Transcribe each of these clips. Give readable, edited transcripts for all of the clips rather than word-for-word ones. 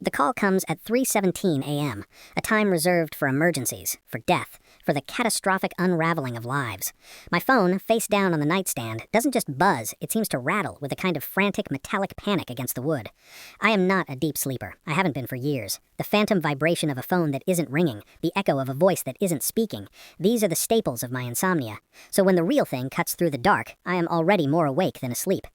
The call comes at 3:17 a.m., a time reserved for emergencies, for death, for the catastrophic unraveling of lives. My phone, face down on the nightstand, doesn't just buzz, it seems to rattle with a kind of frantic metallic panic against the wood. I am not a deep sleeper. I haven't been for years. The phantom vibration of a phone that isn't ringing, the echo of a voice that isn't speaking, these are the staples of my insomnia. So when the real thing cuts through the dark, I am already more awake than asleep.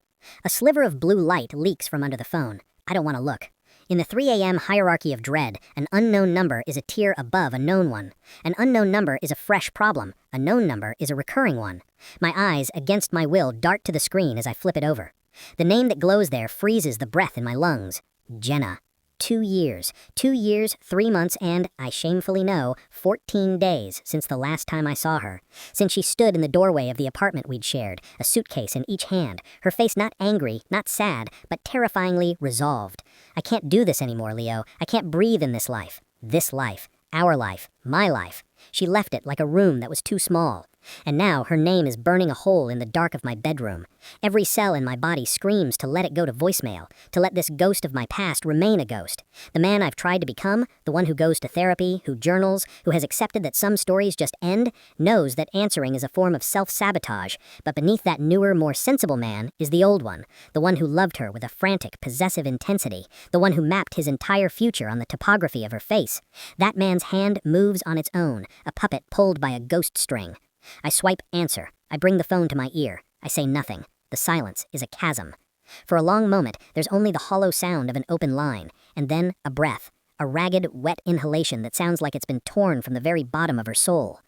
A sliver of blue light leaks from under the phone. I don't want to look. In the 3 a.m. hierarchy of dread, an unknown number is a tier above a known one. An unknown number is a fresh problem. A known number is a recurring one. My eyes, against my will, dart to the screen as I flip it over. The name that glows there freezes the breath in my lungs. Jenna. 2 years. 2 years, 3 months, and, I shamefully know, 14 days since the last time I saw her. Since she stood in the doorway of the apartment we'd shared, a suitcase in each hand, her face not angry, not sad, but terrifyingly resolved. I can't do this anymore, Leo. I can't breathe in this life. This life. Our life. My life. She left it like a room that was too small. And now her name is burning a hole in the dark of my bedroom. Every cell in my body screams to let it go to voicemail, to let this ghost of my past remain a ghost. The man I've tried to become, the one who goes to therapy, who journals, who has accepted that some stories just end, knows that answering is a form of self-sabotage, but beneath that newer, more sensible man is the old one, the one who loved her with a frantic, possessive intensity, the one who mapped his entire future on the topography of her face. That man's hand moves on its own, a puppet pulled by a ghost string. I swipe answer. I bring the phone to my ear. I say nothing. The silence is a chasm. For a long moment, there's only the hollow sound of an open line, and then a breath, a ragged, wet inhalation that sounds like it's been torn from the very bottom of her soul.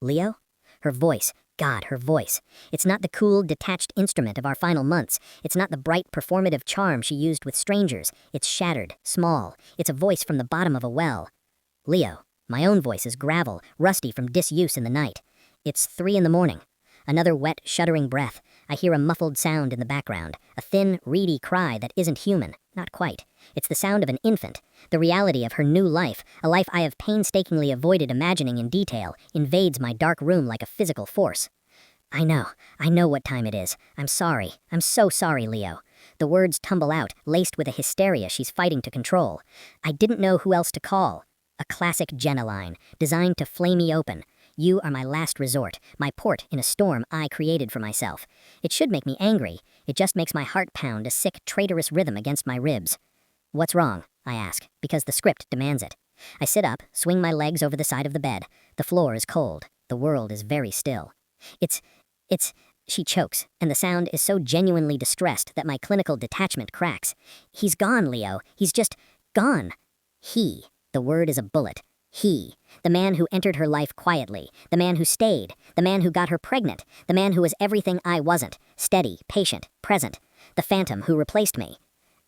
Leo? Her voice. God, her voice. It's not the cool, detached instrument of our final months. It's not the bright, performative charm she used with strangers. It's shattered, small. It's a voice from the bottom of a well. Leo. My own voice is gravel, rusty from disuse in the night. It's 3 in the morning. Another wet, shuddering breath. I hear a muffled sound in the background, a thin, reedy cry that isn't human. Not quite. It's the sound of an infant. The reality of her new life, a life I have painstakingly avoided imagining in detail, invades my dark room like a physical force. I know what time it is. I'm sorry. I'm so sorry, Leo. The words tumble out, laced with a hysteria she's fighting to control. I didn't know who else to call. A classic Jenna line, designed to flame me open. You are my last resort, my port in a storm I created for myself. It should make me angry. It just makes my heart pound a sick, traitorous rhythm against my ribs. What's wrong? I ask, because the script demands it. I sit up, swing my legs over the side of the bed. The floor is cold. The world is very still. It's... She chokes, and the sound is so genuinely distressed that my clinical detachment cracks. He's gone, Leo. He's just gone. He. The word is a bullet. He. The man who entered her life quietly. The man who stayed. The man who got her pregnant. The man who was everything I wasn't. Steady, patient, present. The phantom who replaced me.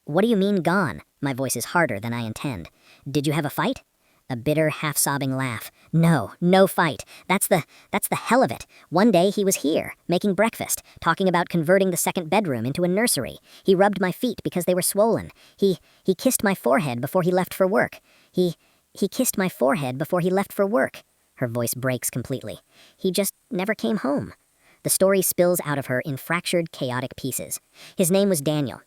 What do you mean gone? My voice is harder than I intend. Did you have a fight? A bitter, half-sobbing laugh. No fight. That's the hell of it. One day he was here, making breakfast, talking about converting the second bedroom into a nursery. He rubbed my feet because they were swollen. He kissed my forehead before he left for work. He kissed my forehead before he left for work. Her voice breaks completely. He just never came home. The story spills out of her in fractured, chaotic pieces. His name was Daniel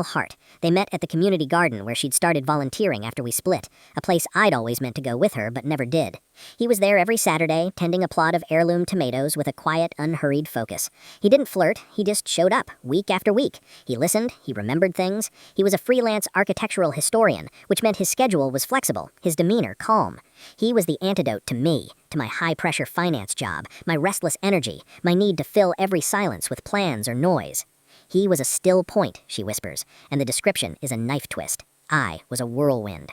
Hart. They met at the community garden where she'd started volunteering after we split, a place I'd always meant to go with her but never did. He was there every Saturday, tending a plot of heirloom tomatoes with a quiet, unhurried focus. He didn't flirt, he just showed up, week after week. He listened, he remembered things. He was a freelance architectural historian, which meant his schedule was flexible, his demeanor calm. He was the antidote to me, to my high-pressure finance job, my restless energy, my need to fill every silence with plans or noise. He was a still point, she whispers, and the description is a knife twist. I was a whirlwind.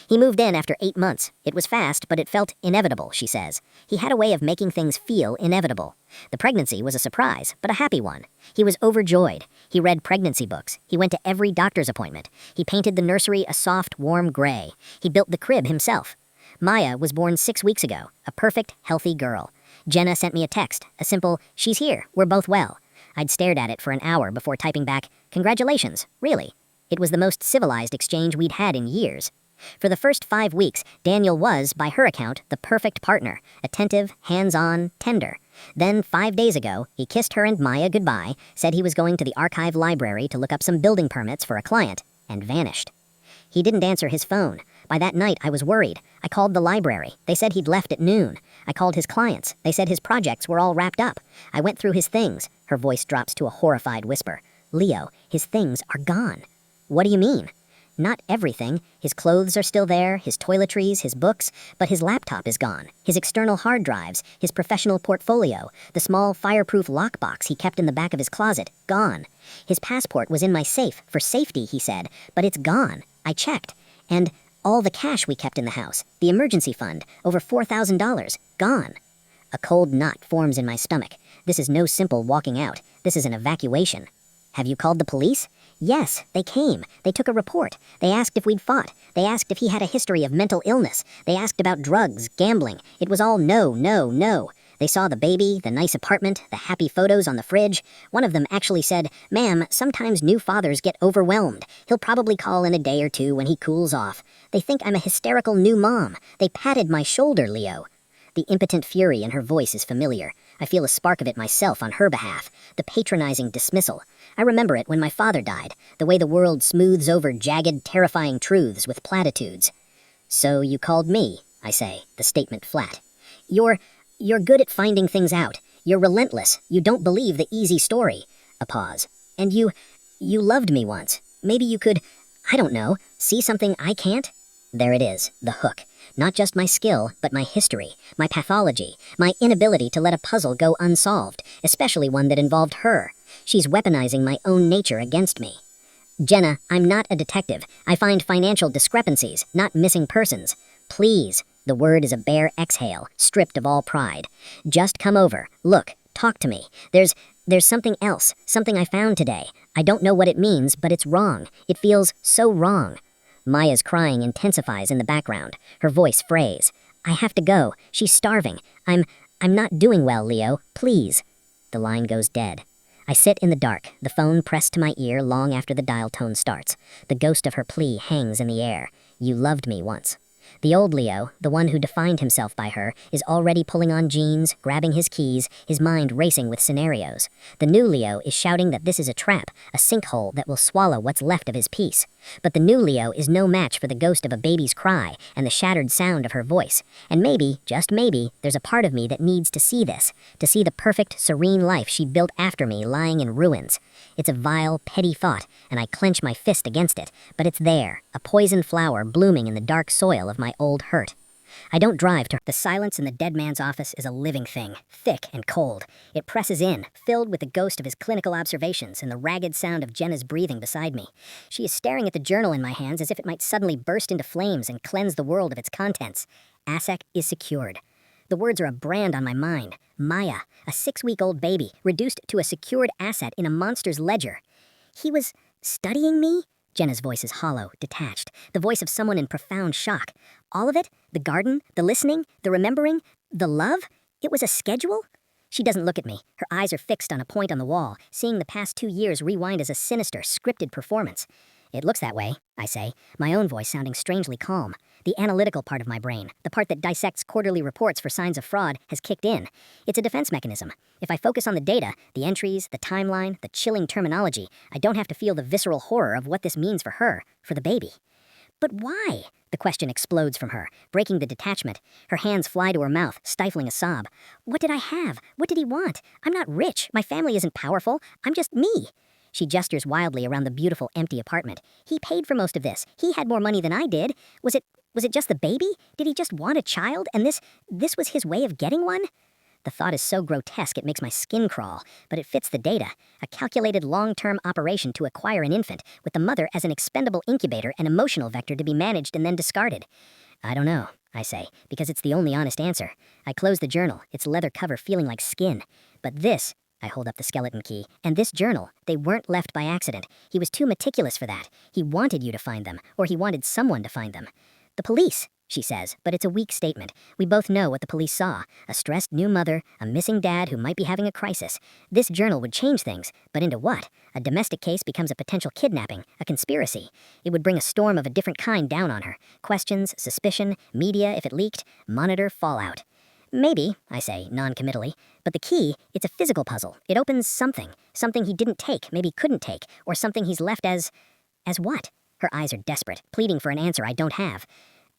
He moved in after 8 months. It was fast, but it felt inevitable, she says. He had a way of making things feel inevitable. The pregnancy was a surprise, but a happy one. He was overjoyed. He read pregnancy books. He went to every doctor's appointment. He painted the nursery a soft, warm gray. He built the crib himself. Maya was born 6 weeks ago, a perfect, healthy girl. Jenna sent me a text, a simple, "She's here, we're both well." I'd stared at it for an hour before typing back, "Congratulations, really." It was the most civilized exchange we'd had in years. For the first 5 weeks, Daniel was, by her account, the perfect partner, attentive, hands-on, tender. Then, 5 days ago, he kissed her and Maya goodbye, said he was going to the archive library to look up some building permits for a client, and vanished. He didn't answer his phone. By that night, I was worried. I called the library. They said he'd left at noon. I called his clients. They said his projects were all wrapped up. I went through his things. Her voice drops to a horrified whisper. Leo, his things are gone. What do you mean? Not everything. His clothes are still there, his toiletries, his books, but his laptop is gone. His external hard drives, his professional portfolio, the small fireproof lockbox he kept in the back of his closet, gone. His passport was in my safe, for safety, he said, but it's gone. I checked. And all the cash we kept in the house, the emergency fund, over $4,000, gone. A cold knot forms in my stomach. This is no simple walking out. This is an evacuation. Have you called the police? Yes, they came. They took a report. They asked if we'd fought. They asked if he had a history of mental illness. They asked about drugs, gambling. It was all no, no, no. They saw the baby, the nice apartment, the happy photos on the fridge. One of them actually said, "Ma'am, sometimes new fathers get overwhelmed. He'll probably call in a day or two when he cools off. They think I'm a hysterical new mom. They patted my shoulder, Leo." The impotent fury in her voice is familiar. I feel a spark of it myself on her behalf. The patronizing dismissal. I remember it when my father died, the way the world smooths over jagged, terrifying truths with platitudes. "So you called me," I say, the statement flat. You're good at finding things out. You're relentless. You don't believe the easy story." A pause. "And you loved me once. Maybe you could, I don't know, see something I can't?" There it is, the hook. Not just my skill, but my history, my pathology, my inability to let a puzzle go unsolved, especially one that involved her. She's weaponizing my own nature against me. "Jenna, I'm not a detective. I find financial discrepancies, not missing persons. Please." The word is a bare exhale, stripped of all pride. "Just come over. Look, talk to me. There's something else, something I found today. I don't know what it means, but it's wrong. It feels so wrong." Maya's crying intensifies in the background. Her voice frays. "I have to go. She's starving. I'm not doing well, Leo. Please." The line goes dead. I sit in the dark, the phone pressed to my ear long after the dial tone starts. The ghost of her plea hangs in the air. "You loved me once." The old Leo, the one who defined himself by her, is already pulling on jeans, grabbing his keys, his mind racing with scenarios. The new Leo is shouting that this is a trap, a sinkhole that will swallow what's left of his peace. But the new Leo is no match for the ghost of a baby's cry and the shattered sound of her voice. And maybe, just maybe, there's a part of me that needs to see this, to see the perfect, serene life she built after me lying in ruins. It's a vile, petty thought, and I clench my fist against it, but it's there, a poison flower blooming in the dark soil of my old hurt. I don't drive to. The silence in the dead man's office is a living thing, thick and cold. It presses in, filled with the ghost of his clinical observations and the ragged sound of Jenna's breathing beside me. She is staring at the journal in my hands as if it might suddenly burst into flames and cleanse the world of its contents. ASEC is secured. The words are a brand on my mind. Maya, a 6-week-old baby, reduced to a secured asset in a monster's ledger. He was studying me? Jenna's voice is hollow, detached, the voice of someone in profound shock. All of it? The garden, the listening, the remembering, the love? It was a schedule? She doesn't look at me. Her eyes are fixed on a point on the wall, seeing the past 2 years rewind as a sinister, scripted performance. It looks that way, I say, my own voice sounding strangely calm. The analytical part of my brain, the part that dissects quarterly reports for signs of fraud, has kicked in. It's a defense mechanism. If I focus on the data, the entries, the timeline, the chilling terminology, I don't have to feel the visceral horror of what this means for her, for the baby. But why? The question explodes from her, breaking the detachment. Her hands fly to her mouth, stifling a sob. What did I have? What did he want? I'm not rich. My family isn't powerful. I'm just me. She gestures wildly around the beautiful, empty apartment. He paid for most of this. He had more money than I did. Was it just the baby? Did he just want a child, and this was his way of getting one? The thought is so grotesque it makes my skin crawl, but it fits the data. A calculated long-term operation to acquire an infant, with the mother as an expendable incubator and emotional vector to be managed and then discarded. I don't know, I say, because it's the only honest answer. I close the journal, its leather cover feeling like skin. But this, I hold up the skeleton key, and this journal, they weren't left by accident. He was too meticulous for that. He wanted you to find them, or he wanted someone to find them. The police, she says, but it's a weak statement. We both know what the police saw. A stressed new mother, a missing dad who might be having a crisis. This journal would change things, but into what? A domestic case becomes a potential kidnapping, a conspiracy. It would bring a storm of a different kind down on her. Questions, suspicion, media if it leaked, monitor fallout. Maybe, I say, non-committally, but the key, it's a physical puzzle. It opens something he didn't take, maybe couldn't take, or something he's left as what? Her eyes are desperate, pleading for an answer I don't have.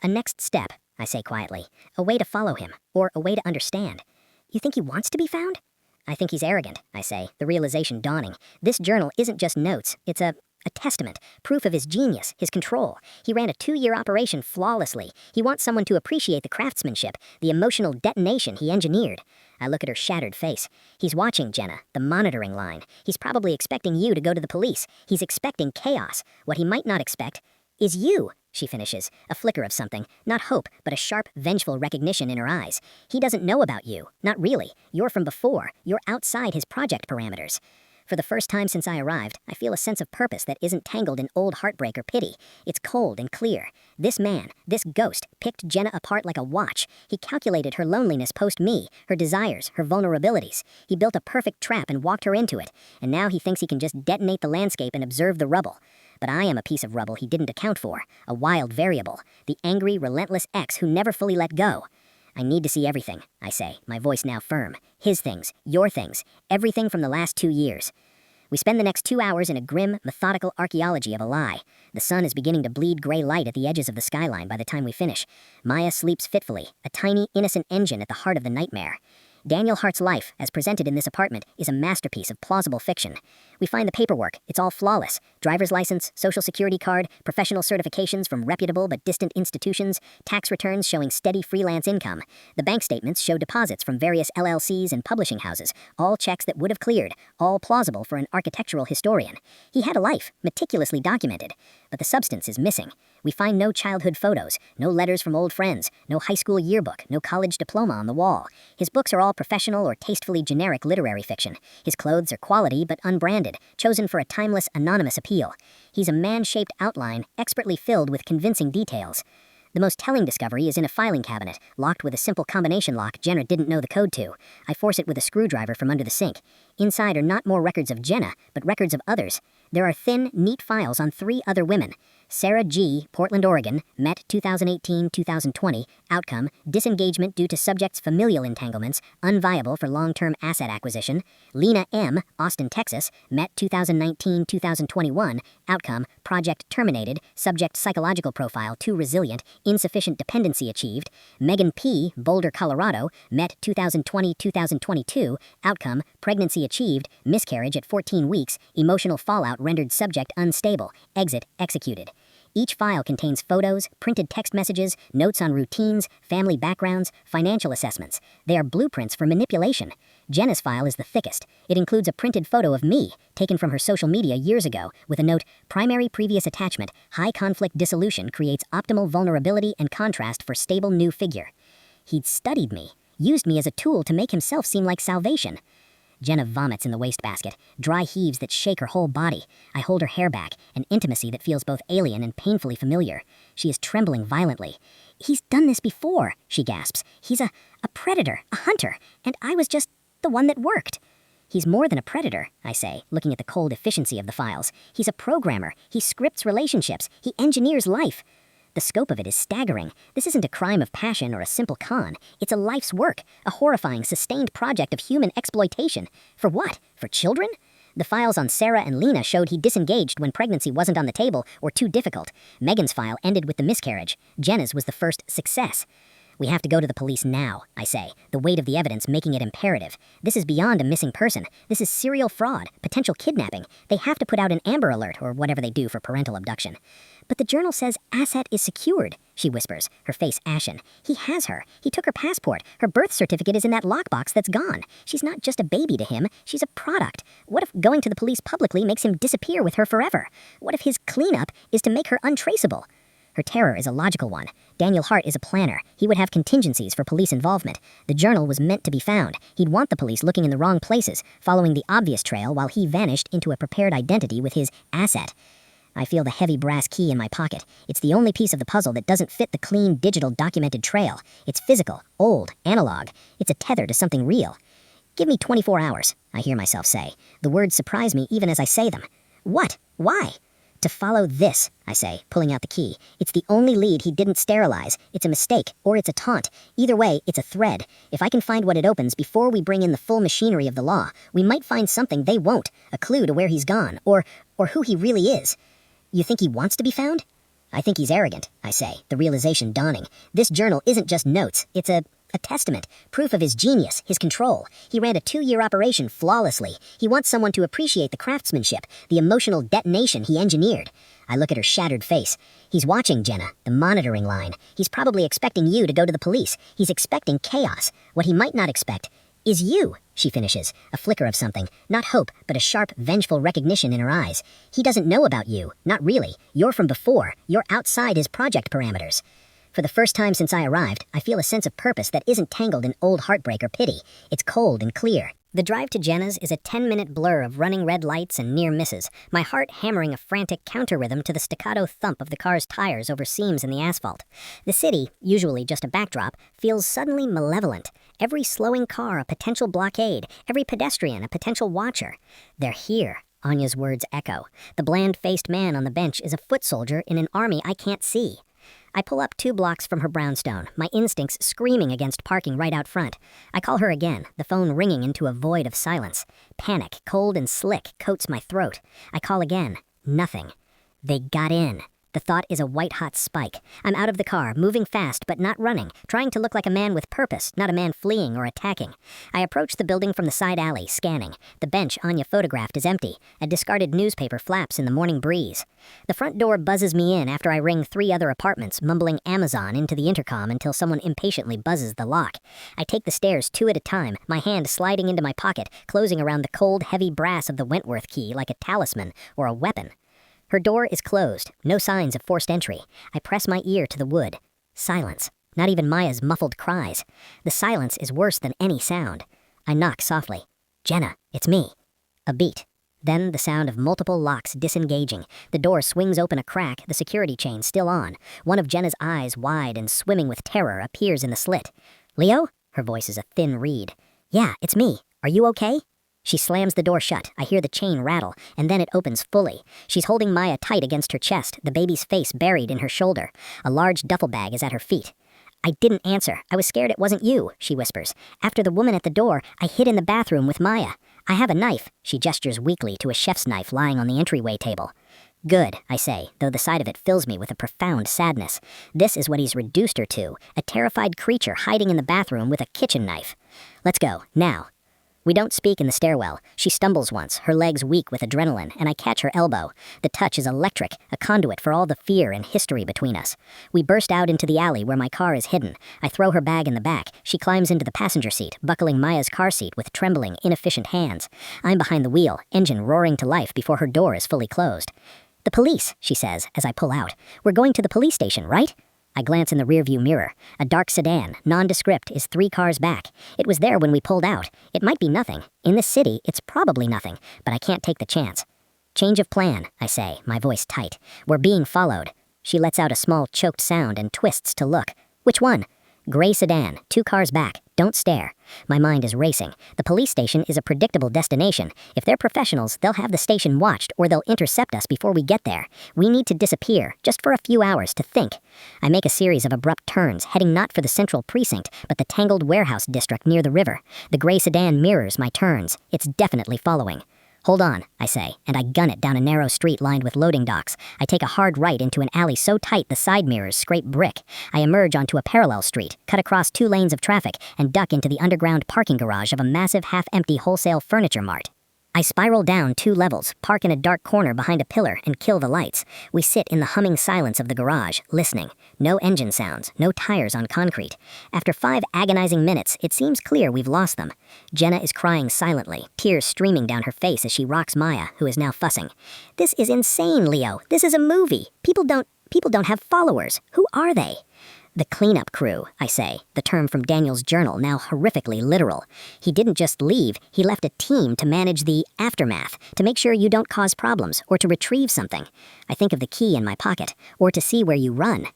A next step, I say quietly. A way to follow him, or a way to understand. You think he wants to be found? I think he's arrogant, I say, the realization dawning. This journal isn't just notes, it's a testament, proof of his genius, his control. He ran a 2-year operation flawlessly. He wants someone to appreciate the craftsmanship, the emotional detonation he engineered. I look at her shattered face. He's watching Jenna, the monitoring line. He's probably expecting you to go to the police. He's expecting chaos. What he might not expect is you, she finishes, a flicker of something, not hope, but a sharp, vengeful recognition in her eyes. He doesn't know about you. Not really. You're from before. You're outside his project parameters. For the first time since I arrived, I feel a sense of purpose that isn't tangled in old heartbreak or pity. It's cold and clear. This man, this ghost, picked Jenna apart like a watch. He calculated her loneliness post-me, her desires, her vulnerabilities. He built a perfect trap and walked her into it, and now he thinks he can just detonate the landscape and observe the rubble. But I am a piece of rubble he didn't account for, a wild variable, the angry, relentless ex who never fully let go. I need to see everything, I say, my voice now firm. His things, your things, everything from the last 2 years. We spend the next 2 hours in a grim, methodical archaeology of a lie. The sun is beginning to bleed gray light at the edges of the skyline by the time we finish. Maya sleeps fitfully, a tiny, innocent engine at the heart of the nightmare. Daniel Hart's life, as presented in this apartment, is a masterpiece of plausible fiction. We find the paperwork. It's all flawless. Driver's license, social security card, professional certifications from reputable but distant institutions, tax returns showing steady freelance income. The bank statements show deposits from various LLCs and publishing houses, all checks that would have cleared, all plausible for an architectural historian. He had a life, meticulously documented, but the substance is missing. We find no childhood photos, no letters from old friends, no high school yearbook, no college diploma on the wall. His books are all professional or tastefully generic literary fiction. His clothes are quality but unbranded, chosen for a timeless, anonymous appeal. He's a man-shaped outline, expertly filled with convincing details. The most telling discovery is in a filing cabinet, locked with a simple combination lock Jenna didn't know the code to. I force it with a screwdriver from under the sink. Inside are not more records of Jenna, but records of others. There are thin, neat files on 3 other women. Sarah G., Portland, Oregon, met 2018-2020, outcome, disengagement due to subject's familial entanglements, unviable for long-term asset acquisition. Lena M., Austin, Texas, met 2019-2021, outcome, project terminated, subject psychological profile too resilient, insufficient dependency achieved. Megan P., Boulder, Colorado, met 2020-2022, outcome, pregnancy achieved, miscarriage at 14 weeks, emotional fallout rendered subject unstable, exit executed. Each file contains photos, printed text messages, notes on routines, family backgrounds, financial assessments. They are blueprints for manipulation. Jenna's file is the thickest. It includes a printed photo of me, taken from her social media years ago, with a note, primary previous attachment, high conflict dissolution creates optimal vulnerability and contrast for stable new figure. He'd studied me, used me as a tool to make himself seem like salvation. Jenna vomits in the wastebasket, dry heaves that shake her whole body. I hold her hair back, an intimacy that feels both alien and painfully familiar. She is trembling violently. He's done this before, she gasps. He's a predator, a hunter, and I was just the one that worked. He's more than a predator, I say, looking at the cold efficiency of the files. He's a programmer. He scripts relationships. He engineers life. The scope of it is staggering. This isn't a crime of passion or a simple con. It's a life's work, a horrifying, sustained project of human exploitation. For what? For children? The files on Sarah and Lena showed he disengaged when pregnancy wasn't on the table or too difficult. Megan's file ended with the miscarriage. Jenna's was the first success. We have to go to the police now, I say, the weight of the evidence making it imperative. This is beyond a missing person. This is serial fraud, potential kidnapping. They have to put out an Amber Alert or whatever they do for parental abduction. But the journal says asset is secured, she whispers, her face ashen. He has her. He took her passport. Her birth certificate is in that lockbox that's gone. She's not just a baby to him. She's a product. What if going to the police publicly makes him disappear with her forever? What if his cleanup is to make her untraceable? Her terror is a logical one. Daniel Hart is a planner. He would have contingencies for police involvement. The journal was meant to be found. He'd want the police looking in the wrong places, following the obvious trail while he vanished into a prepared identity with his asset. I feel the heavy brass key in my pocket. It's the only piece of the puzzle that doesn't fit the clean, digital, documented trail. It's physical, old, analog. It's a tether to something real. Give me 24 hours, I hear myself say. The words surprise me even as I say them. What? Why? To follow this, I say, pulling out the key. It's the only lead he didn't sterilize. It's a mistake, or it's a taunt. Either way, it's a thread. If I can find what it opens before we bring in the full machinery of the law, we might find something they won't, a clue to where he's gone, or who he really is. You think he wants to be found? I think he's arrogant, I say, the realization dawning. This journal isn't just notes, it's a testament, proof of his genius, his control. He ran a 2-year operation flawlessly. He wants someone to appreciate the craftsmanship, the emotional detonation he engineered. I look at her shattered face. He's watching, Jenna, the monitoring line. He's probably expecting you to go to the police. He's expecting chaos. What he might not expect is you, she finishes, a flicker of something, not hope, but a sharp, vengeful recognition in her eyes. He doesn't know about you, not really. You're from before. You're outside his project parameters. For the first time since I arrived, I feel a sense of purpose that isn't tangled in old heartbreak or pity. It's cold and clear. The drive to Jenna's is a 10-minute blur of running red lights and near misses, my heart hammering a frantic counter-rhythm to the staccato thump of the car's tires over seams in the asphalt. The city, usually just a backdrop, feels suddenly malevolent. Every slowing car a potential blockade, every pedestrian a potential watcher. They're here, Anya's words echo. The bland-faced man on the bench is a foot soldier in an army I can't see. I pull up 2 blocks from her brownstone, my instincts screaming against parking right out front. I call her again, the phone ringing into a void of silence. Panic, cold and slick, coats my throat. I call again. Nothing. They got in. The thought is a white-hot spike. I'm out of the car, moving fast but not running, trying to look like a man with purpose, not a man fleeing or attacking. I approach the building from the side alley, scanning. The bench Anya photographed is empty. A discarded newspaper flaps in the morning breeze. The front door buzzes me in after I ring 3 other apartments, mumbling Amazon into the intercom until someone impatiently buzzes the lock. I take the stairs 2 at a time, my hand sliding into my pocket, closing around the cold, heavy brass of the Wentworth key like a talisman or a weapon. Her door is closed, no signs of forced entry. I press my ear to the wood. Silence. Not even Maya's muffled cries. The silence is worse than any sound. I knock softly. Jenna, it's me. A beat. Then the sound of multiple locks disengaging. The door swings open a crack, the security chain still on. One of Jenna's eyes, wide and swimming with terror, appears in the slit. Leo? Her voice is a thin reed. Yeah, it's me. Are you okay? She slams the door shut. I hear the chain rattle, and then it opens fully. She's holding Maya tight against her chest, the baby's face buried in her shoulder. A large duffel bag is at her feet. I didn't answer. I was scared it wasn't you, she whispers. After the woman at the door, I hid in the bathroom with Maya. I have a knife. She gestures weakly to a chef's knife lying on the entryway table. Good, I say, though the sight of it fills me with a profound sadness. This is what he's reduced her to, a terrified creature hiding in the bathroom with a kitchen knife. Let's go, now. We don't speak in the stairwell. She stumbles once, her legs weak with adrenaline, and I catch her elbow. The touch is electric, a conduit for all the fear and history between us. We burst out into the alley where my car is hidden. I throw her bag in the back. She climbs into the passenger seat, buckling Maya's car seat with trembling, inefficient hands. I'm behind the wheel, engine roaring to life before her door is fully closed. The police, she says, as I pull out. We're going to the police station, right? I glance in the rearview mirror. A dark sedan, nondescript, is 3 cars back. It was there when we pulled out. It might be nothing. In this city, it's probably nothing, but I can't take the chance. Change of plan, I say, my voice tight. We're being followed. She lets out a small choked sound and twists to look. Which one? Gray sedan, 2 cars back. Don't stare. My mind is racing. The police station is a predictable destination. If they're professionals, they'll have the station watched or they'll intercept us before we get there. We need to disappear, just for a few hours, to think. I make a series of abrupt turns, heading not for the central precinct, but the tangled warehouse district near the river. The gray sedan mirrors my turns. It's definitely following. Hold on, I say, and I gun it down a narrow street lined with loading docks. I take a hard right into an alley so tight the side mirrors scrape brick. I emerge onto a parallel street, cut across 2 lanes of traffic, and duck into the underground parking garage of a massive half-empty wholesale furniture mart. I spiral down 2 levels, park in a dark corner behind a pillar, and kill the lights. We sit in the humming silence of the garage, listening. No engine sounds, no tires on concrete. After 5 agonizing minutes, it seems clear we've lost them. Jenna is crying silently, tears streaming down her face as she rocks Maya, who is now fussing. This is insane, Leo. This is a movie. People don't have followers. Who are they? The cleanup crew, I say, the term from Daniel's journal, now horrifically literal. He didn't just leave, he left a team to manage the aftermath, to make sure you don't cause problems, or to retrieve something. I think of the key in my pocket, or to see where you run.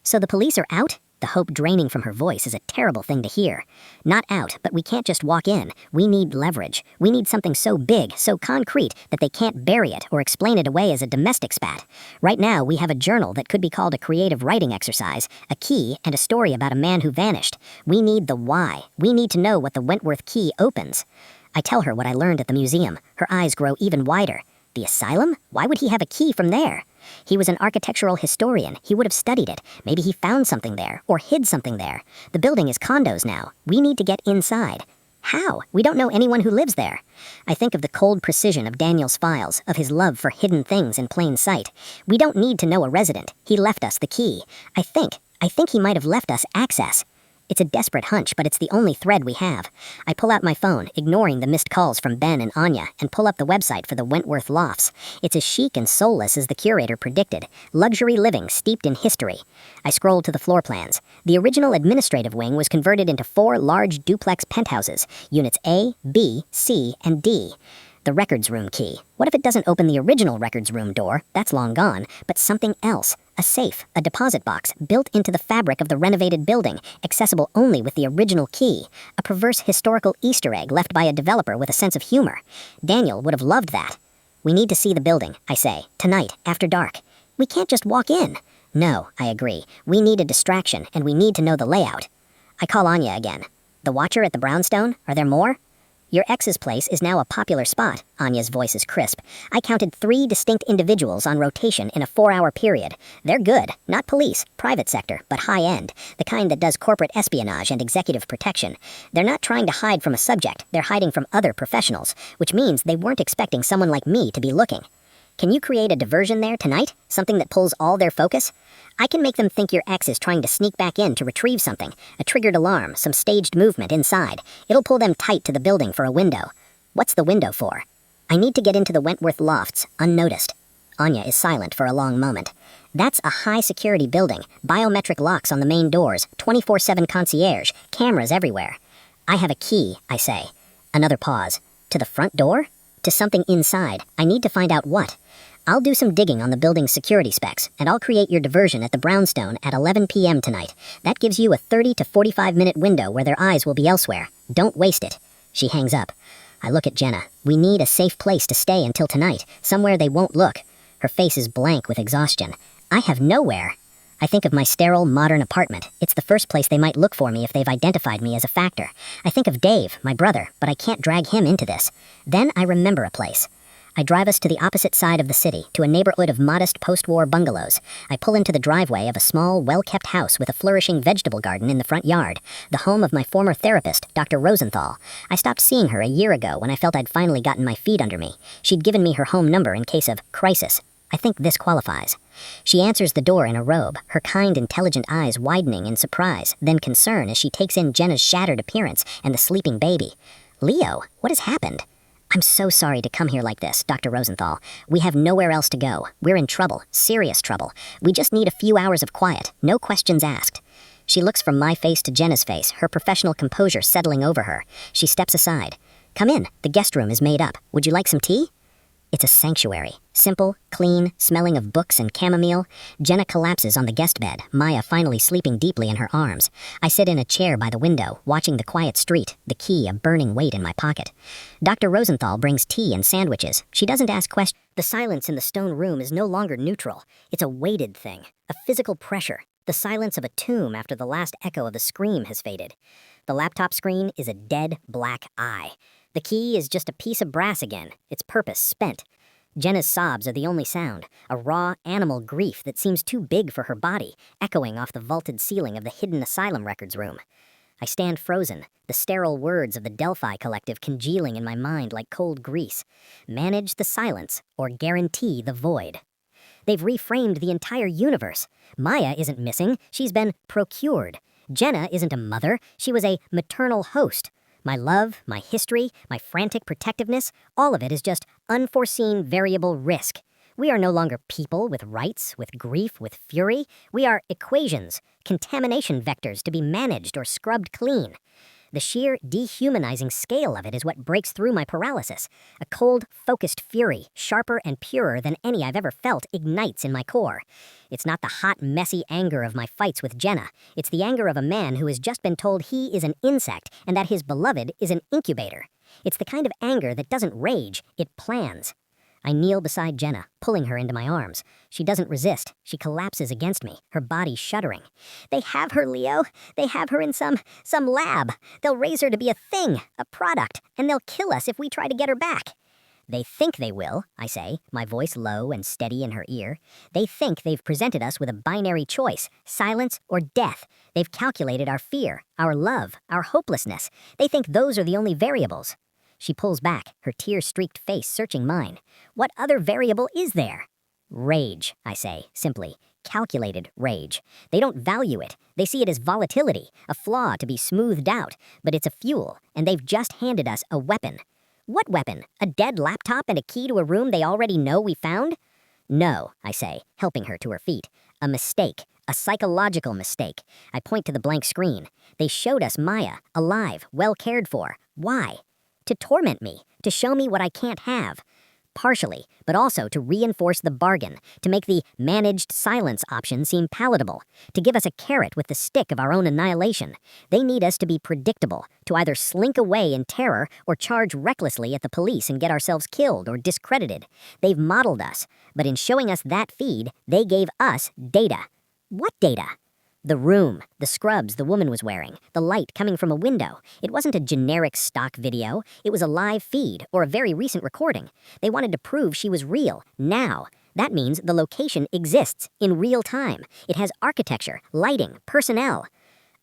So the police are out? The hope draining from her voice is a terrible thing to hear. Not out, but we can't just walk in. We need leverage. We need something so big, so concrete, that they can't bury it or explain it away as a domestic spat. Right now, we have a journal that could be called a creative writing exercise, a key, and a story about a man who vanished. We need the why. We need to know what the Wentworth key opens. I tell her what I learned at the museum. Her eyes grow even wider. The asylum? Why would he have a key from there? He was an architectural historian. He would have studied it. Maybe he found something there, or hid something there. The building is condos now. We need to get inside. How? We don't know anyone who lives there. I think of the cold precision of Daniel's files, of his love for hidden things in plain sight. We don't need to know a resident. He left us the key. I think he might have left us access. It's a desperate hunch, but it's the only thread we have. I pull out my phone, ignoring the missed calls from Ben and Anya, and pull up the website for the Wentworth Lofts. It's as chic and soulless as the curator predicted. Luxury living steeped in history. I scroll to the floor plans. The original administrative wing was converted into 4 large duplex penthouses, units A, B, C, and D. The records room key. What if it doesn't open the original records room door? That's long gone. But something else. A safe, a deposit box, built into the fabric of the renovated building, accessible only with the original key. A perverse historical Easter egg left by a developer with a sense of humor. Daniel would have loved that. We need to see the building, I say, tonight, after dark. We can't just walk in. No, I agree. We need a distraction, and we need to know the layout. I call Anya again. The Watcher at the Brownstone? Are there more? Your ex's place is now a popular spot. Anya's voice is crisp. I counted 3 distinct individuals on rotation in a 4-hour period. They're good. Not police, private sector, but high-end. The kind that does corporate espionage and executive protection. They're not trying to hide from a subject. They're hiding from other professionals, which means they weren't expecting someone like me to be looking. Can you create a diversion there tonight? Something that pulls all their focus? I can make them think your ex is trying to sneak back in to retrieve something. A triggered alarm, some staged movement inside. It'll pull them tight to the building for a window. What's the window for? I need to get into the Wentworth Lofts, unnoticed. Anya is silent for a long moment. That's a high-security building. Biometric locks on the main doors. 24/7 concierge. Cameras everywhere. I have a key, I say. Another pause. To the front door? To something inside. I need to find out what. I'll do some digging on the building's security specs, and I'll create your diversion at the Brownstone at 11 p.m. tonight. That gives you a 30 to 45-minute window where their eyes will be elsewhere. Don't waste it. She hangs up. I look at Jenna. We need a safe place to stay until tonight, somewhere they won't look. Her face is blank with exhaustion. I have nowhere. I think of my sterile, modern apartment. It's the first place they might look for me if they've identified me as a factor. I think of Dave, my brother, but I can't drag him into this. Then I remember a place. I drive us to the opposite side of the city, to a neighborhood of modest post-war bungalows. I pull into the driveway of a small, well-kept house with a flourishing vegetable garden in the front yard, the home of my former therapist, Dr. Rosenthal. I stopped seeing her a year ago when I felt I'd finally gotten my feet under me. She'd given me her home number in case of crisis. I think this qualifies. She answers the door in a robe, her kind, intelligent eyes widening in surprise, then concern as she takes in Jenna's shattered appearance and the sleeping baby. Leo, what has happened? I'm so sorry to come here like this, Dr. Rosenthal. We have nowhere else to go. We're in trouble, serious trouble. We just need a few hours of quiet, no questions asked. She looks from my face to Jenna's face, her professional composure settling over her. She steps aside. Come in, the guest room is made up. Would you like some tea? It's a sanctuary. Simple, clean, smelling of books and chamomile. Jenna collapses on the guest bed, Maya finally sleeping deeply in her arms. I sit in a chair by the window, watching the quiet street, the key a burning weight in my pocket. Dr. Rosenthal brings tea and sandwiches. She doesn't ask questions. The silence in the stone room is no longer neutral. It's a weighted thing, a physical pressure, the silence of a tomb after the last echo of a scream has faded. The laptop screen is a dead black eye. The key is just a piece of brass again, its purpose spent. Jenna's sobs are the only sound, a raw, animal grief that seems too big for her body, echoing off the vaulted ceiling of the hidden asylum records room. I stand frozen, the sterile words of the Delphi Collective congealing in my mind like cold grease. Manage the silence, or guarantee the void. They've reframed the entire universe. Maya isn't missing, she's been procured. Jenna isn't a mother, she was a maternal host. My love, my history, my frantic protectiveness, all of it is just unforeseen variable risk. We are no longer people with rights, with grief, with fury. We are equations, contamination vectors to be managed or scrubbed clean. The sheer dehumanizing scale of it is what breaks through my paralysis. A cold, focused fury, sharper and purer than any I've ever felt, ignites in my core. It's not the hot, messy anger of my fights with Jenna. It's the anger of a man who has just been told he is an insect and that his beloved is an incubator. It's the kind of anger that doesn't rage, it plans. I kneel beside Jenna, pulling her into my arms. She doesn't resist. She collapses against me, her body shuddering. They have her, Leo. They have her in some lab. They'll raise her to be a thing, a product, and they'll kill us if we try to get her back. They think they will, I say, my voice low and steady in her ear. They think they've presented us with a binary choice, silence or death. They've calculated our fear, our love, our hopelessness. They think those are the only variables. She pulls back, her tear-streaked face searching mine. What other variable is there? Rage, I say, simply. Calculated rage. They don't value it. They see it as volatility, a flaw to be smoothed out, but it's a fuel, and they've just handed us a weapon. What weapon? A dead laptop and a key to a room they already know we found? No, I say, helping her to her feet. A mistake. A psychological mistake. I point to the blank screen. They showed us Maya, alive, well cared for. Why? To torment me, to show me what I can't have. Partially, but also to reinforce the bargain, to make the managed silence option seem palatable, to give us a carrot with the stick of our own annihilation. They need us to be predictable, to either slink away in terror or charge recklessly at the police and get ourselves killed or discredited. They've modeled us, but in showing us that feed, they gave us data. What data? The room, the scrubs the woman was wearing, the light coming from a window. It wasn't a generic stock video. It was a live feed, or a very recent recording. They wanted to prove she was real, now. That means the location exists, in real time. It has architecture, lighting, personnel.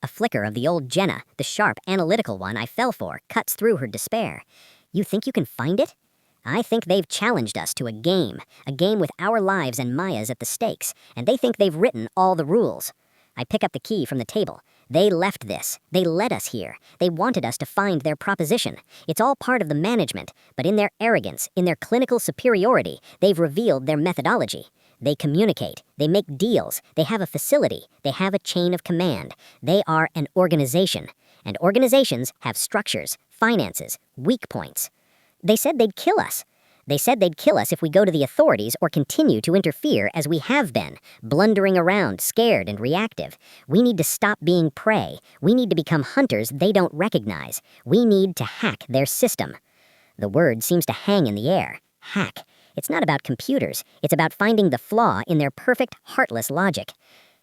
A flicker of the old Jenna, the sharp, analytical one I fell for, cuts through her despair. You think you can find it? I think they've challenged us to a game with our lives and Maya's at the stakes, and they think they've written all the rules. I pick up the key from the table. They left this. They led us here. They wanted us to find their proposition. It's all part of the management, but in their arrogance, in their clinical superiority, they've revealed their methodology. They communicate. They make deals. They have a facility. They have a chain of command. They are an organization. And organizations have structures, finances, weak points. They said they'd kill us. They said they'd kill us if we go to the authorities or continue to interfere as we have been, blundering around, scared and reactive. We need to stop being prey. We need to become hunters they don't recognize. We need to hack their system. The word seems to hang in the air. Hack. It's not about computers. It's about finding the flaw in their perfect, heartless logic.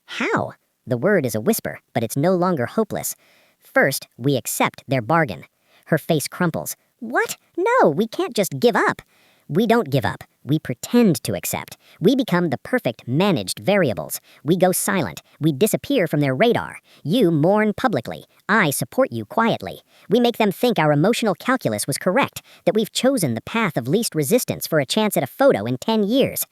How? The word is a whisper, but it's no longer hopeless. First, we accept their bargain. Her face crumples. What? No, we can't just give up. We don't give up. We pretend to accept. We become the perfect managed variables. We go silent. We disappear from their radar. You mourn publicly. I support you quietly. We make them think our emotional calculus was correct, that we've chosen the path of least resistance for a chance at a photo in 10 years.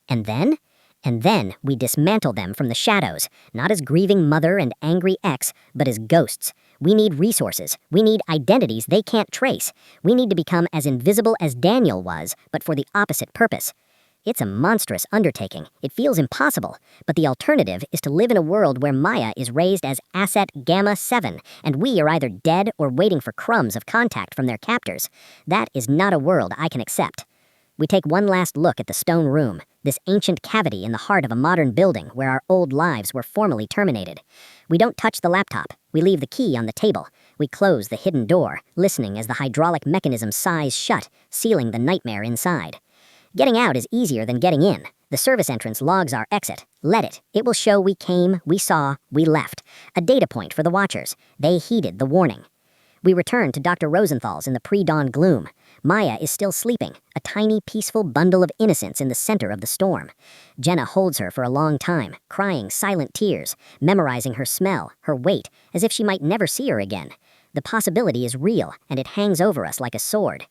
And then we dismantle them from the shadows, not as grieving mother and angry ex, but as ghosts. We need resources. We need identities they can't trace. We need to become as invisible as Daniel was, but for the opposite purpose. It's a monstrous undertaking. It feels impossible. But the alternative is to live in a world where Maya is raised as Asset Gamma 7, and we are either dead or waiting for crumbs of contact from their captors. That is not a world I can accept. We take one last look at the stone room, this ancient cavity in the heart of a modern building where our old lives were formally terminated. We don't touch the laptop. We leave the key on the table. We close the hidden door, listening as the hydraulic mechanism sighs shut, sealing the nightmare inside. Getting out is easier than getting in. The service entrance logs our exit. Let it. It will show we came, we saw, we left. A data point for the watchers. They heeded the warning. We return to Dr. Rosenthal's in the pre-dawn gloom. Maya is still sleeping, a tiny, peaceful bundle of innocence in the center of the storm. Jenna holds her for a long time, crying silent tears, memorizing her smell, her weight, as if she might never see her again. The possibility is real, and it hangs over us like a sword.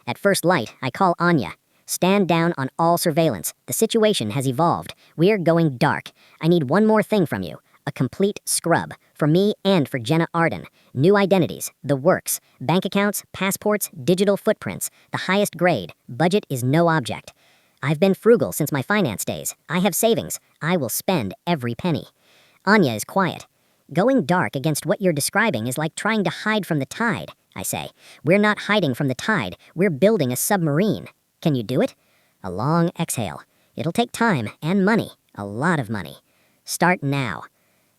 At first light, I call Anya. Stand down on all surveillance. The situation has evolved. We're going dark. I need one more thing from you. A complete scrub, for me and for Jenna Arden. New identities, the works, bank accounts, passports, digital footprints, the highest grade, budget is no object. I've been frugal since my finance days. I have savings. I will spend every penny. Anya is quiet. Going dark against what you're describing is like trying to hide from the tide, I say. We're not hiding from the tide. We're building a submarine. Can you do it? A long exhale. It'll take time and money. A lot of money. Start now.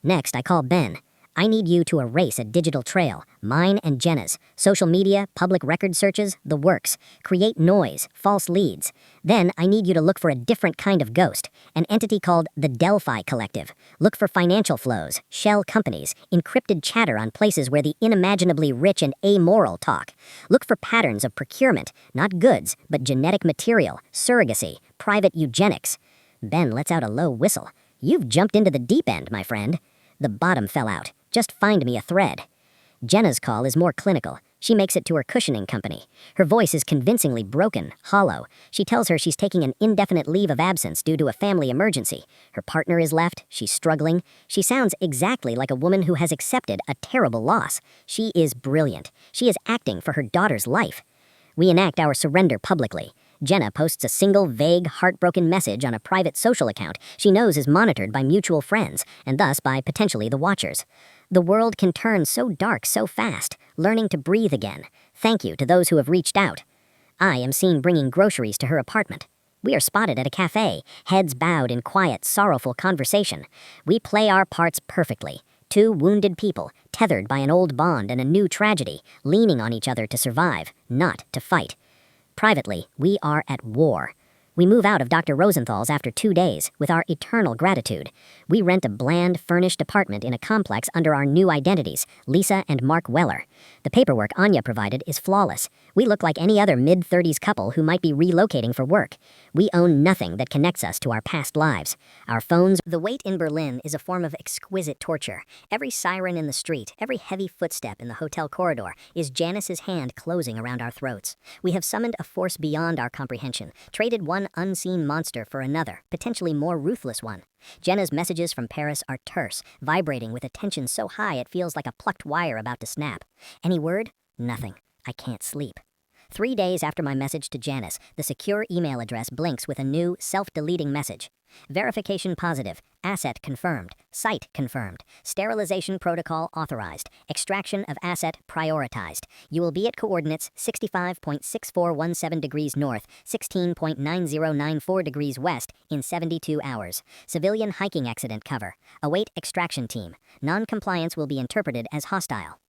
Next, I call Ben. I need you to erase a digital trail, mine and Jenna's, social media, public record searches, the works. Create noise, false leads. Then I need you to look for a different kind of ghost, an entity called the Delphi Collective. Look for financial flows, shell companies, encrypted chatter on places where the unimaginably rich and amoral talk. Look for patterns of procurement, not goods, but genetic material, surrogacy, private eugenics. Ben lets out a low whistle. You've jumped into the deep end, my friend. The bottom fell out. Just find me a thread. Jenna's call is more clinical. She makes it to her cushioning company. Her voice is convincingly broken, hollow. She tells her she's taking an indefinite leave of absence due to a family emergency. Her partner is left. She's struggling. She sounds exactly like a woman who has accepted a terrible loss. She is brilliant. She is acting for her daughter's life. We enact our surrender publicly. Jenna posts a single, vague, heartbroken message on a private social account she knows is monitored by mutual friends, and thus by potentially the watchers. The world can turn so dark so fast, learning to breathe again. Thank you to those who have reached out. I am seen bringing groceries to her apartment. We are spotted at a cafe, heads bowed in quiet, sorrowful conversation. We play our parts perfectly. Two wounded people, tethered by an old bond and a new tragedy, leaning on each other to survive, not to fight. Privately, we are at war. We move out of Dr. Rosenthal's after 2 days with our eternal gratitude. We rent a bland, furnished apartment in a complex under our new identities, Lisa and Mark Weller. The paperwork Anya provided is flawless. We look like any other mid-30s couple who might be relocating for work. We own nothing that connects us to our past lives. Our phones... The wait in Berlin is a form of exquisite torture. Every siren in the street, every heavy footstep in the hotel corridor is Janice's hand closing around our throats. We have summoned a force beyond our comprehension, traded one unseen monster for another, potentially more ruthless one. Jenna's messages from Paris are terse, vibrating with a tension so high it feels like a plucked wire about to snap. Any word? Nothing. I can't sleep. 3 days after my message to Janice, the secure email address blinks with a new, self-deleting message. Verification positive. Asset confirmed. Site confirmed. Sterilization protocol authorized. Extraction of asset prioritized. You will be at coordinates 65.6417 degrees north, 16.9094 degrees west in 72 hours. Civilian hiking accident cover. Await extraction team. Non-compliance will be interpreted as hostile.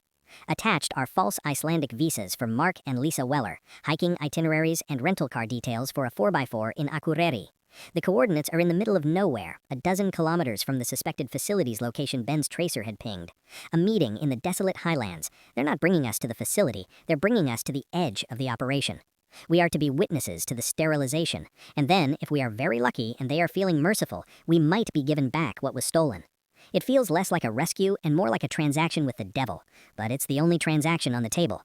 Attached are false Icelandic visas for Mark and Lisa Weller, hiking itineraries and rental car details for a 4x4 in Akureyri. The coordinates are in the middle of nowhere, a dozen kilometers from the suspected facility's location Ben's tracer had pinged. A meeting in the desolate highlands. They're not bringing us to the facility, they're bringing us to the edge of the operation. We are to be witnesses to the sterilization, and then, if we are very lucky and they are feeling merciful, we might be given back what was stolen. It feels less like a rescue and more like a transaction with the devil, but it's the only transaction on the table.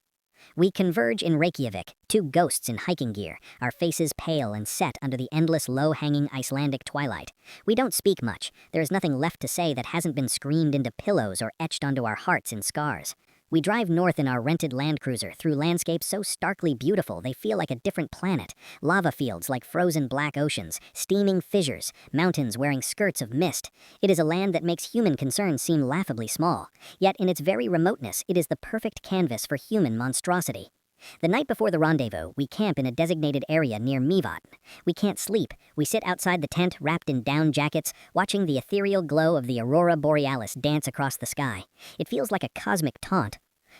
We converge in Reykjavik, two ghosts in hiking gear, our faces pale and set under the endless low-hanging Icelandic twilight. We don't speak much. There is nothing left to say that hasn't been screamed into pillows or etched onto our hearts in scars. We drive north in our rented Land Cruiser through landscapes so starkly beautiful they feel like a different planet. Lava fields like frozen black oceans, steaming fissures, mountains wearing skirts of mist. It is a land that makes human concerns seem laughably small. Yet in its very remoteness, it is the perfect canvas for human monstrosity. The night before the rendezvous, we camp in a designated area near Mývatn. We can't sleep. We sit outside the tent wrapped in down jackets, watching the ethereal glow of the aurora borealis dance across the sky. It feels like a cosmic taunt.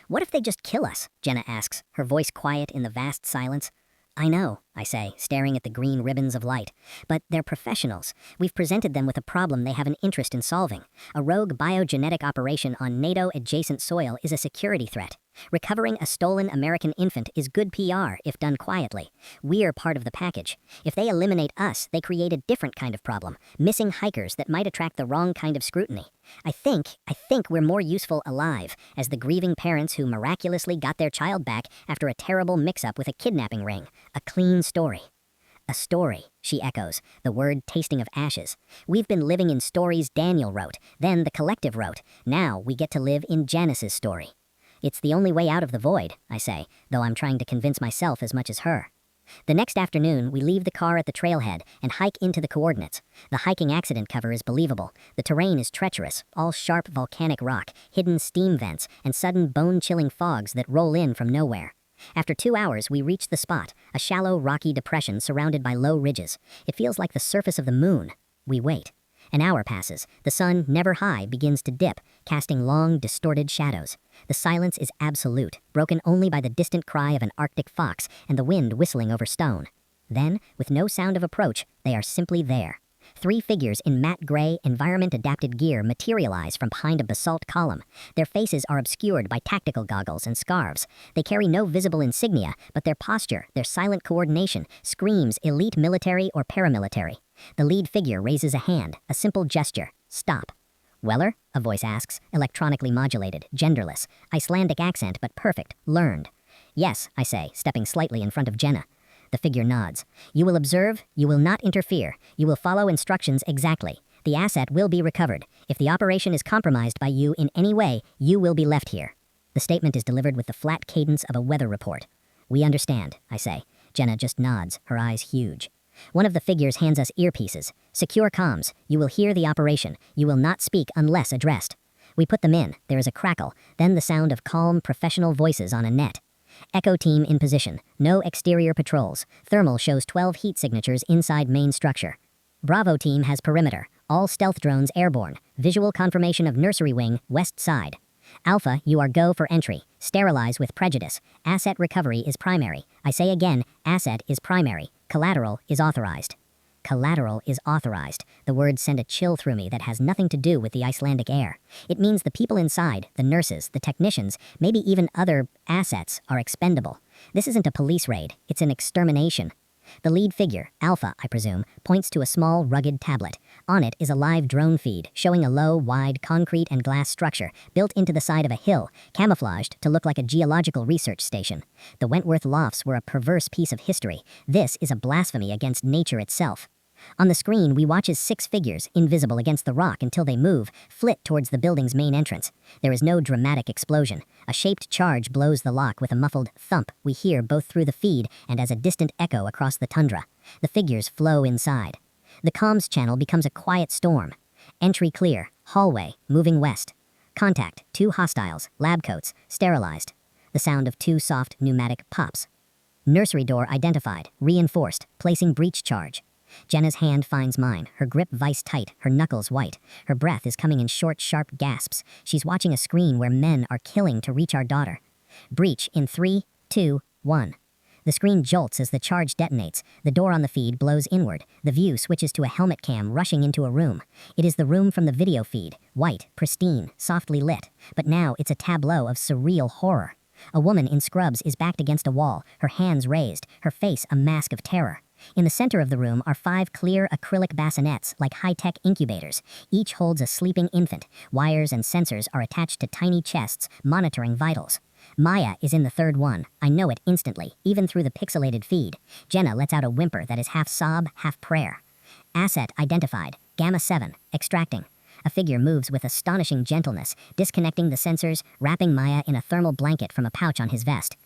What if they just kill us? Jenna asks, her voice quiet in the vast silence. I know, I say, staring at the green ribbons of light. But they're professionals. We've presented them with a problem they have an interest in solving. A rogue biogenetic operation on NATO-adjacent soil is a security threat. Recovering a stolen American infant is good PR if done quietly. We're part of the package. If they eliminate us, they create a different kind of problem, missing hikers that might attract the wrong kind of scrutiny. I think we're more useful alive, as the grieving parents who miraculously got their child back after a terrible mix-up with a kidnapping ring. A clean story. A story, she echoes, the word tasting of ashes. We've been living in stories Daniel wrote, then the collective wrote. Now we get to live in Janice's story. It's the only way out of the void, I say, though I'm trying to convince myself as much as her. The next afternoon, we leave the car at the trailhead and hike into the coordinates. The hiking accident cover is believable. The terrain is treacherous, all sharp volcanic rock, hidden steam vents, and sudden bone-chilling fogs that roll in from nowhere. After 2 hours, we reach the spot, a shallow, rocky depression surrounded by low ridges. It feels like the surface of the moon. We wait. An hour passes. The sun, never high, begins to dip, casting long, distorted shadows. The silence is absolute, broken only by the distant cry of an Arctic fox and the wind whistling over stone. Then, with no sound of approach, they are simply there. 3 figures in matte gray, environment-adapted gear materialize from behind a basalt column. Their faces are obscured by tactical goggles and scarves. They carry no visible insignia, but their posture, their silent coordination, screams elite military or paramilitary. The lead figure raises a hand, a simple gesture. Stop. Weller? A voice asks, electronically modulated, genderless, Icelandic accent but perfect, learned. Yes, I say, stepping slightly in front of Jenna. The figure nods. You will observe, you will not interfere, you will follow instructions exactly. The asset will be recovered. If the operation is compromised by you in any way, you will be left here. The statement is delivered with the flat cadence of a weather report. We understand, I say. Jenna just nods, her eyes huge. One of the figures hands us earpieces. Secure comms. You will hear the operation. You will not speak unless addressed. We put them in. There is a crackle, then the sound of calm, professional voices on a net. Echo team in position. No exterior patrols. Thermal shows 12 heat signatures inside main structure. Bravo team has perimeter. All stealth drones airborne. Visual confirmation of nursery wing, west side. Alpha, you are go for entry. Sterilize with prejudice. Asset recovery is primary. I say again, asset is primary. Collateral is authorized. Collateral is authorized. The words send a chill through me that has nothing to do with the Icelandic air. It means the people inside, the nurses, the technicians, maybe even other assets, are expendable. This isn't a police raid, it's an extermination. The lead figure, Alpha, I presume, points to a small, rugged tablet. On it is a live drone feed, showing a low, wide, concrete and glass structure, built into the side of a hill, camouflaged to look like a geological research station. The Wentworth Lofts were a perverse piece of history. This is a blasphemy against nature itself. On the screen, we watch as 6 figures, invisible against the rock until they move, flit towards the building's main entrance. There is no dramatic explosion. A shaped charge blows the lock with a muffled thump we hear both through the feed and as a distant echo across the tundra. The figures flow inside. The comms channel becomes a quiet storm. Entry clear. Hallway, moving west. Contact, 2 hostiles, lab coats, sterilized. The sound of 2 soft, pneumatic pops. Nursery door identified, reinforced, placing breach charge. Jenna's hand finds mine, her grip vice tight, her knuckles white. Her breath is coming in short, sharp gasps. She's watching a screen where men are killing to reach our daughter. Breach in 3, 2, 1. The screen jolts as the charge detonates. The door on the feed blows inward. The view switches to a helmet cam rushing into a room. It is the room from the video feed. White, pristine, softly lit. But now it's a tableau of surreal horror. A woman in scrubs is backed against a wall, her hands raised, her face a mask of terror. In the center of the room are 5 clear acrylic bassinets like high-tech incubators. Each holds a sleeping infant. Wires and sensors are attached to tiny chests, monitoring vitals. Maya is in the 3rd one. I know it instantly, even through the pixelated feed. Jenna lets out a whimper that is half sob, half prayer. Asset identified. Gamma 7. Extracting. A figure moves with astonishing gentleness, disconnecting the sensors, wrapping Maya in a thermal blanket from a pouch on his vest.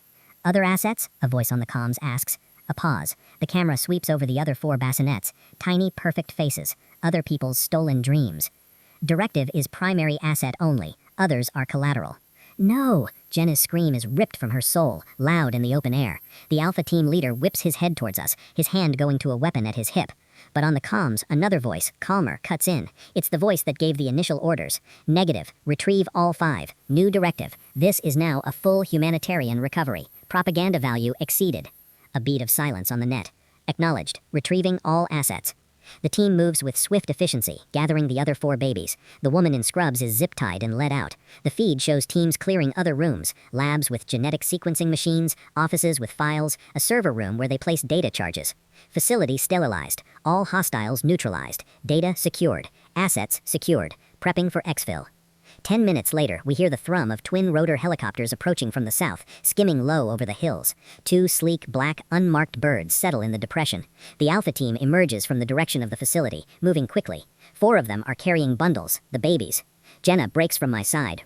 Other assets? A voice on the comms asks. A pause. The camera sweeps over the other 4 bassinets. Tiny, perfect faces. Other people's stolen dreams. Directive is primary asset only. Others are collateral. No! Jenna's scream is ripped from her soul, loud in the open air. The Alpha team leader whips his head towards us, his hand going to a weapon at his hip. But on the comms, another voice, calmer, cuts in. It's the voice that gave the initial orders. Negative. Retrieve all 5. New directive. This is now a full humanitarian recovery. Propaganda value exceeded. A beat of silence on the net. Acknowledged. Retrieving all assets. The team moves with swift efficiency, gathering the other 4 babies. The woman in scrubs is zip-tied and led out. The feed shows teams clearing other rooms, labs with genetic sequencing machines, offices with files, a server room where they place data charges. Facility sterilized. All hostiles neutralized. Data secured. Assets secured. Prepping for exfil. 10 minutes later, we hear the thrum of twin-rotor helicopters approaching from the south, skimming low over the hills. 2 sleek, black, unmarked birds settle in the depression. The Alpha team emerges from the direction of the facility, moving quickly. 4 of them are carrying bundles, the babies. Jenna breaks from my side,